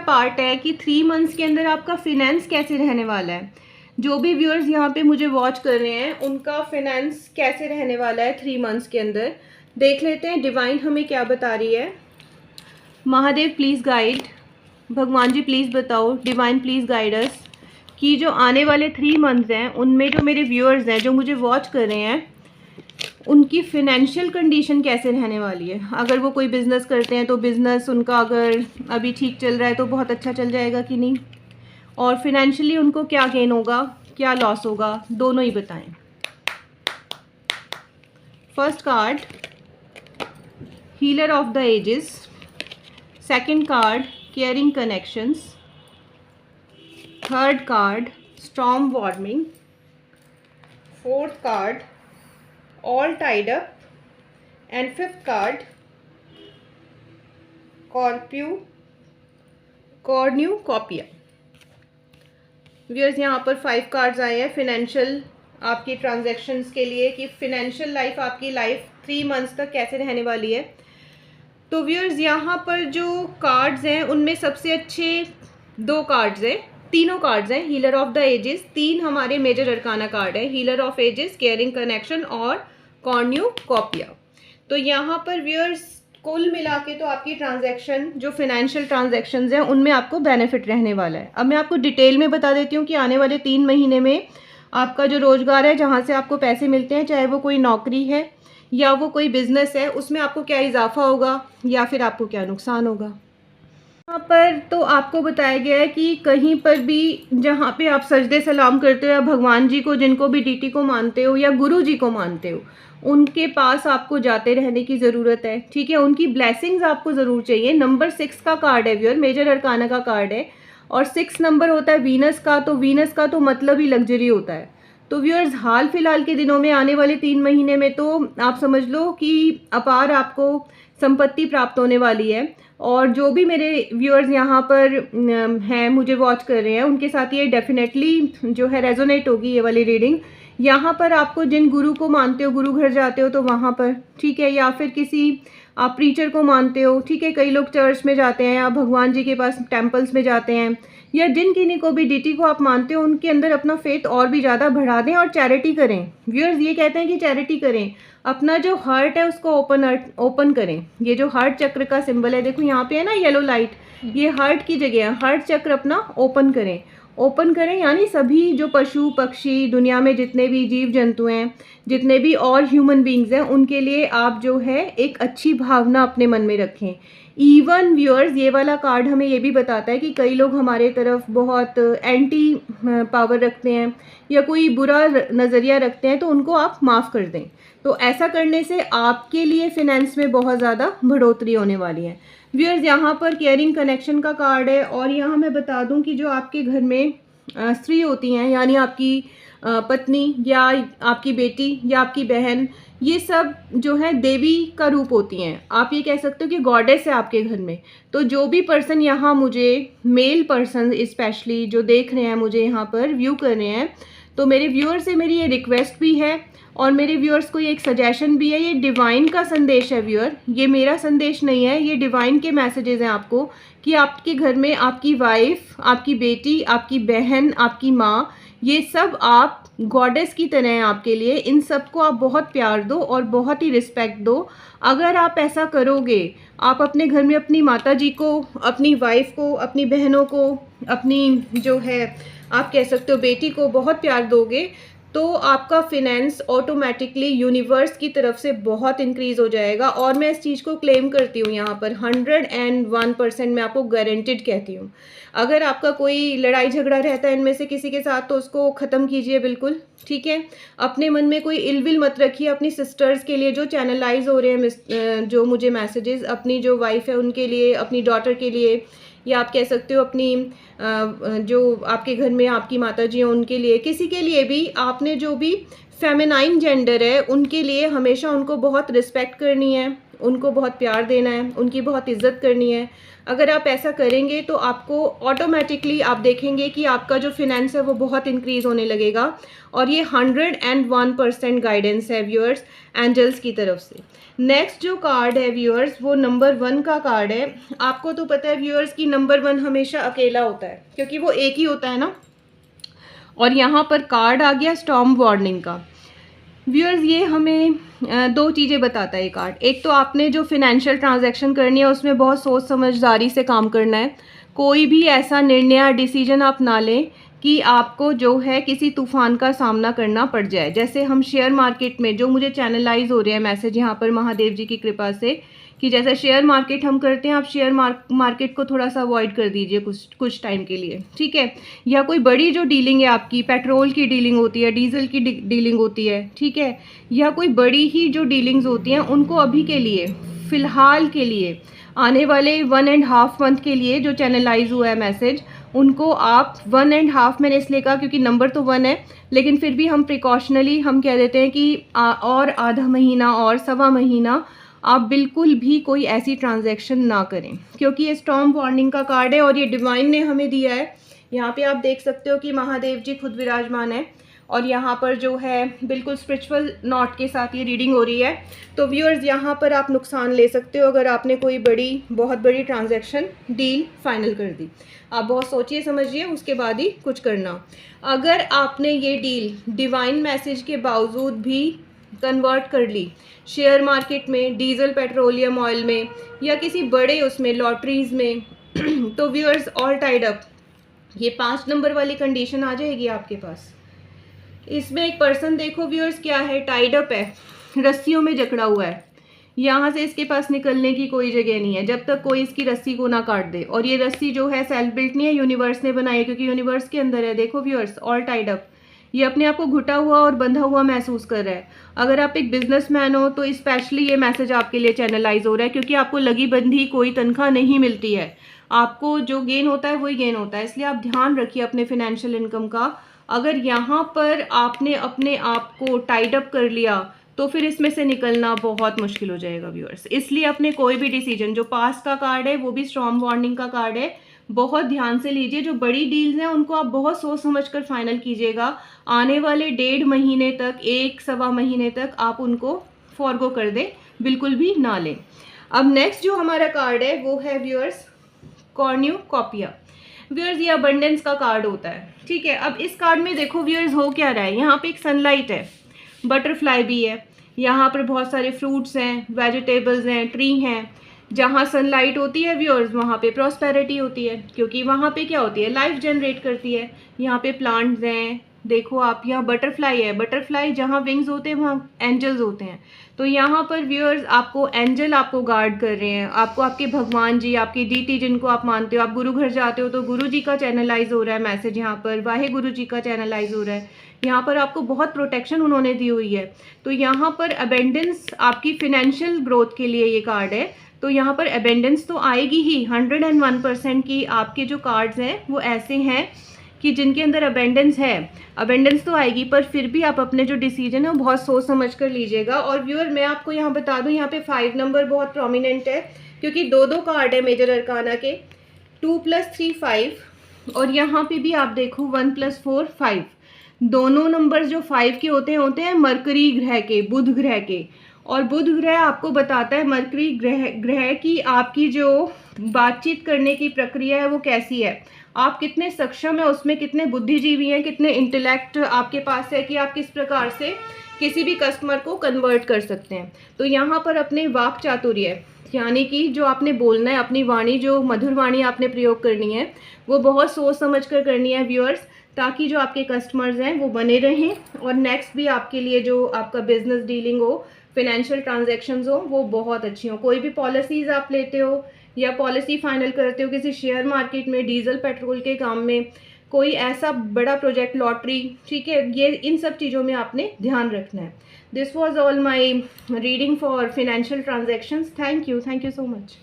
Part है कि 3 months के अंदर आपका फिनेंस कैसे रहने वाला है। जो भी व्यूअर्स यहाँ पे मुझे वॉच कर रहे हैं उनका फिनेंस कैसे रहने वाला है 3 मंथ्स के अंदर, देख लेते हैं डिवाइन हमें क्या बता रही है। महादेव प्लीज़ गाइड, भगवान जी प्लीज़ बताओ, डिवाइन प्लीज़ गाइड अस कि जो आने वाले 3 मंथ्स हैं उनमें जो मेरे व्यूअर्स हैं जो मुझे वॉच कर रहे हैं उनकी फिनेंशियल कंडीशन कैसे रहने वाली है। अगर वो कोई बिज़नेस करते हैं तो बिज़नेस उनका अगर अभी ठीक चल रहा है तो बहुत अच्छा चल जाएगा कि नहीं, और फिनेंशियली उनको क्या गेन होगा क्या लॉस होगा, दोनों ही बताएं। First card healer of the ages, second card caring connections, third card storm warming, fourth card all tied up, and fifth card cornucopia। Viewers यहाँ पर 5 कार्ड्स आए हैं फिनेंशियल आपकी ट्रांजैक्शंस के लिए कि फिनेंशियल लाइफ आपकी लाइफ 3 मंथ्स तक कैसे रहने वाली है। तो व्यूअर्स यहाँ पर जो कार्ड्स हैं उनमें सबसे अच्छे 2 कार्ड्स हैं, तीनों कार्ड्स हैं हीलर ऑफ द एजेस। 3 हमारे मेजर अरकाना कार्ड है, healer of ages, caring connection और कॉर्न्यूकॉपिया। तो यहाँ पर व्यूअर्स कुल मिला के तो आपकी ट्रांजैक्शन जो फिनेंशियल ट्रांजैक्शंस हैं उनमें आपको बेनिफिट रहने वाला है। अब मैं आपको डिटेल में बता देती हूँ कि आने वाले 3 महीने में आपका जो रोज़गार है जहाँ से आपको पैसे मिलते हैं, चाहे वो कोई नौकरी है या वो कोई बिज़नेस है, उसमें आपको क्या इजाफा होगा या फिर आपको क्या नुकसान होगा। यहाँ पर तो आपको बताया गया है कि कहीं पर भी जहाँ पे आप सजदे सलाम करते हो या भगवान जी को, जिनको भी डीटी को मानते हो या गुरु जी को मानते हो, उनके पास आपको जाते रहने की ज़रूरत है। ठीक है, उनकी ब्लेसिंग्स आपको ज़रूर चाहिए। नंबर 6 का कार्ड है व्यूअर, मेजर अरकाना का कार्ड है और 6 नंबर होता है वीनस का। तो वीनस का तो मतलब ही लग्जरी होता है। तो व्यूअर्स हाल फिलहाल के दिनों में आने वाले 3 महीने में तो आप समझ लो कि अपार आपको संपत्ति प्राप्त होने वाली है। और जो भी मेरे व्यूअर्स यहाँ पर हैं मुझे वॉच कर रहे हैं उनके साथ ये डेफिनेटली जो है रेजोनेट होगी ये वाली रीडिंग। यहाँ पर आपको जिन गुरु को मानते हो, गुरु घर जाते हो तो वहाँ पर, ठीक है, या फिर किसी आप प्रीचर को मानते हो, ठीक है, कई लोग चर्च में जाते हैं या भगवान जी के पास टेम्पल्स में जाते हैं, या जिन किन्हीं को भी डीटी को आप मानते हो उनके अंदर अपना फेथ और भी ज़्यादा बढ़ा दें और चैरिटी करें। व्यूअर्स ये कहते हैं कि चैरिटी करें, अपना जो हार्ट है उसको ओपन करें। ये जो हार्ट चक्र का सिंबल है, देखो यहाँ पे है ना येलो लाइट, ये हार्ट की जगह है। हार्ट चक्र अपना ओपन करें यानी सभी जो पशु पक्षी दुनिया में जितने भी जीव जंतु हैं, जितने भी और ह्यूमन बींग्स हैं, उनके लिए आप जो है एक अच्छी भावना अपने मन में रखें। इवन व्यूअर्स ये वाला कार्ड हमें ये भी बताता है कि कई लोग हमारे तरफ बहुत एंटी पावर रखते हैं या कोई बुरा नज़रिया रखते हैं, तो उनको आप माफ़ कर दें। तो ऐसा करने से आपके लिए फिनेंस में बहुत ज़्यादा बढ़ोतरी होने वाली है। व्यूअर्स यहाँ पर केयरिंग कनेक्शन का कार्ड है और यहाँ मैं बता दूँ कि जो आपके घर में स्त्री होती हैं, यानी आपकी पत्नी या आपकी बेटी या आपकी बहन, ये सब जो है देवी का रूप होती हैं। आप ये कह सकते हो कि गॉडेस है आपके घर में। तो जो भी पर्सन यहाँ मुझे, मेल पर्सन स्पेशली जो देख रहे हैं, मुझे यहाँ पर व्यू कर रहे हैं, तो मेरे व्यूअर से मेरी ये रिक्वेस्ट भी है और मेरे व्यूअर्स को ये एक सजेशन भी है। ये डिवाइन का संदेश है व्यूअर, ये मेरा संदेश नहीं है, ये डिवाइन के मैसेजेस हैं आपको कि आपके घर में आपकी वाइफ, आपकी बेटी, आपकी बहन, आपकी माँ, ये सब आप गॉडेस की तरह हैं आपके लिए। इन सबको आप बहुत प्यार दो और बहुत ही रिस्पेक्ट दो। अगर आप ऐसा करोगे, आप अपने घर में अपनी माता जी को, अपनी वाइफ को, अपनी बहनों को, अपनी जो है आप कह सकते हो बेटी को बहुत प्यार दोगे, तो आपका फिनेंस ऑटोमेटिकली यूनिवर्स की तरफ से बहुत इंक्रीज़ हो जाएगा। और मैं इस चीज़ को क्लेम करती हूँ यहाँ पर 101% मैं आपको गारंटेड कहती हूँ। अगर आपका कोई लड़ाई झगड़ा रहता है इनमें से किसी के साथ, तो उसको ख़त्म कीजिए बिल्कुल, ठीक है। अपने मन में कोई इलविल मत रखिए। अपनी सिस्टर्स के लिए जो चैनलाइज हो रहे हैं जो मुझे मैसेजेस, अपनी जो वाइफ है उनके लिए, अपनी डॉटर के लिए, या आप कह सकते हो अपनी जो आपके घर में आपकी माताजी हैं उनके लिए, किसी के लिए भी, आपने जो भी फेमिनाइन जेंडर है उनके लिए हमेशा उनको बहुत रिस्पेक्ट करनी है, उनको बहुत प्यार देना है, उनकी बहुत इज्जत करनी है। अगर आप ऐसा करेंगे तो आपको ऑटोमेटिकली आप देखेंगे कि आपका जो फिनेंस है वो बहुत इंक्रीज़ होने लगेगा। और ये 101% गाइडेंस है व्यूअर्स एंजल्स की तरफ से। नेक्स्ट जो कार्ड है व्यूअर्स वो नंबर 1 का कार्ड है। आपको तो पता है व्यूअर्स कि नंबर 1 हमेशा अकेला होता है क्योंकि वो एक ही होता है ना। और यहाँ पर कार्ड आ गया स्टॉर्म वार्निंग का। व्यूअर्स ये हमें दो चीज़ें बताता है ये कार्ड। एक तो आपने जो फिनेंशियल ट्रांजैक्शन करनी है उसमें बहुत सोच समझदारी से काम करना है। कोई भी ऐसा निर्णय या डिसीजन आप ना लें कि आपको जो है किसी तूफान का सामना करना पड़ जाए। जैसे हम शेयर मार्केट में जो मुझे चैनलाइज हो रहे हैं मैसेज यहाँ पर महादेव जी की कृपा से, कि जैसे शेयर मार्केट हम करते हैं, आप शेयर मार्केट को थोड़ा सा अवॉइड कर दीजिए कुछ टाइम के लिए, ठीक है। या कोई बड़ी जो डीलिंग है आपकी, पेट्रोल की डीलिंग होती है, डीजल की डीलिंग होती है, ठीक है, या कोई बड़ी ही जो डीलिंग्स होती हैं उनको अभी के लिए, फ़िलहाल के लिए, आने वाले 1.5 मंथ के लिए जो चैनलाइज हुआ है मैसेज, उनको आप 1.5 मैंने इसलिए कहा क्योंकि नंबर तो 1 है, लेकिन फिर भी हम प्रिकॉशनली हम कह देते हैं कि और आधा महीना और सवा महीना आप बिल्कुल भी कोई ऐसी ट्रांजैक्शन ना करें, क्योंकि ये स्टॉर्म वार्निंग का कार्ड है और ये डिवाइन ने हमें दिया है। यहाँ पे आप देख सकते हो कि महादेव जी खुद विराजमान है और यहाँ पर जो है बिल्कुल स्पिरिचुअल नोट के साथ ये रीडिंग हो रही है। तो व्यूअर्स यहाँ पर आप नुकसान ले सकते हो अगर आपने कोई बहुत बड़ी ट्रांजैक्शन डील फाइनल कर दी। आप बहुत सोचिए समझिए उसके बाद ही कुछ करना। अगर आपने ये डील डिवाइन मैसेज के बावजूद भी कन्वर्ट कर ली शेयर मार्केट में, डीजल पेट्रोलियम ऑयल में, या किसी बड़े उसमें लॉटरीज में तो व्यूअर्स ऑल टाइड अप, ये 5 नंबर वाली कंडीशन आ जाएगी आपके पास। इसमें एक पर्सन देखो व्यूअर्स क्या है, टाइड अप है, रस्सियों में जकड़ा हुआ है, यहाँ से इसके पास निकलने की कोई जगह नहीं है जब तक कोई इसकी रस्सी को ना काट दे। और ये रस्सी जो है सेल्फ बिल्ट नहीं है, यूनिवर्स ने बनाई है, क्योंकि यूनिवर्स के अंदर है। देखो व्यूअर्स ऑल टाइड अप, ये अपने आप को घुटा हुआ और बंधा हुआ महसूस कर रहा है। अगर आप एक बिजनेसमैन हो तो स्पेशली ये मैसेज आपके लिए चैनलाइज हो रहा है, क्योंकि आपको लगी बंधी कोई तनख्वाह नहीं मिलती है, आपको जो गेन होता है वही गेन होता है। इसलिए आप ध्यान रखिए अपने फिनेंशियल इनकम का। अगर यहाँ पर आपने अपने आप को टाइड अप कर लिया तो फिर इसमें से निकलना बहुत मुश्किल हो जाएगा व्यूअर्स। इसलिए अपने कोई भी डिसीजन, जो पास का कार्ड है वो भी स्टॉर्म वार्निंग का कार्ड है, बहुत ध्यान से लीजिए। जो बड़ी डील्स हैं उनको आप बहुत सोच समझ कर फाइनल कीजिएगा। आने वाले 1.5 महीने तक, 1-1.25 महीने तक आप उनको फॉरगो कर दें, बिल्कुल भी ना लें। अब नेक्स्ट जो हमारा कार्ड है वो है व्यूअर्स कॉर्न्यूकॉपिया। व्यूअर्स ये अबंडेंस का कार्ड होता है, ठीक है। अब इस कार्ड में देखो व्यूअर्स हो क्या रहा है, यहाँ पे एक सनलाइट है, बटरफ्लाई भी है, यहाँ पर बहुत सारे फ्रूट्स हैं, वेजिटेबल्स हैं, ट्री हैं। जहाँ सनलाइट होती है व्यूअर्स वहाँ पे प्रॉस्पेरिटी होती है, क्योंकि वहाँ पे क्या होती है, लाइफ जनरेट करती है। यहाँ पे प्लांट्स हैं, देखो आप, यहाँ बटरफ्लाई है, बटरफ्लाई जहाँ विंग्स होते हैं वहाँ एंजल्स होते हैं। तो यहाँ पर व्यूअर्स आपको एंजल आपको गार्ड कर रहे हैं, आपको आपके भगवान जी, आपकी डीटी जिनको आप मानते हो, आप गुरु घर जाते हो तो गुरु जी का चैनलाइज हो रहा है मैसेज, यहाँ पर वाहे गुरु जी का चैनलाइज हो रहा है। यहाँ पर आपको बहुत प्रोटेक्शन उन्होंने दी हुई है। तो यहाँ पर अबेंडेंस आपकी फिनेंशियल ग्रोथ के लिए ये कार्ड है। तो यहाँ पर अबेंडेंस तो आएगी ही, 101% की आपके जो कार्ड्स हैं वो ऐसे हैं कि जिनके अंदर अबेंडेंस है, अबेंडेंस तो आएगी, पर फिर भी आप अपने जो डिसीजन है वो बहुत सोच समझ कर लीजिएगा। और व्यूअर मैं आपको यहाँ बता दूँ, यहाँ पे 5 नंबर बहुत प्रोमिनेंट है, क्योंकि दो कार्ड है मेजर अरकाना के, 2 + 3 5, और यहाँ पे भी आप देखो 1 + 4 5। दोनों नंबर जो 5 के होते हैं मरकरी ग्रह के, बुध ग्रह के। और बुध ग्रह आपको बताता है, मरकरी ग्रह की आपकी जो बातचीत करने की प्रक्रिया है वो कैसी है, आप कितने सक्षम है उसमें, कितने बुद्धिजीवी हैं, कितने इंटेलेक्ट आपके पास है कि आप किस प्रकार से किसी भी कस्टमर को कन्वर्ट कर सकते हैं। तो यहाँ पर अपने वाक चातुर्य, यानी कि जो आपने बोलना है, अपनी वाणी, जो मधुर वाणी आपने प्रयोग करनी है, वो बहुत सोच समझ कर करनी है व्यूअर्स, ताकि जो आपके कस्टमर्स हैं वो बने रहें और नेक्स्ट भी आपके लिए जो आपका बिजनेस डीलिंग हो, फिनेंशियल ट्रांजैक्शंस हो, वो बहुत अच्छी हो। कोई भी पॉलिसीज़ आप लेते हो या पॉलिसी फाइनल करते हो किसी शेयर मार्केट में, डीजल पेट्रोल के काम में, कोई ऐसा बड़ा प्रोजेक्ट, लॉटरी, ठीक है, ये इन सब चीज़ों में आपने ध्यान रखना है। This was all my reading for financial transactions. Thank you so much.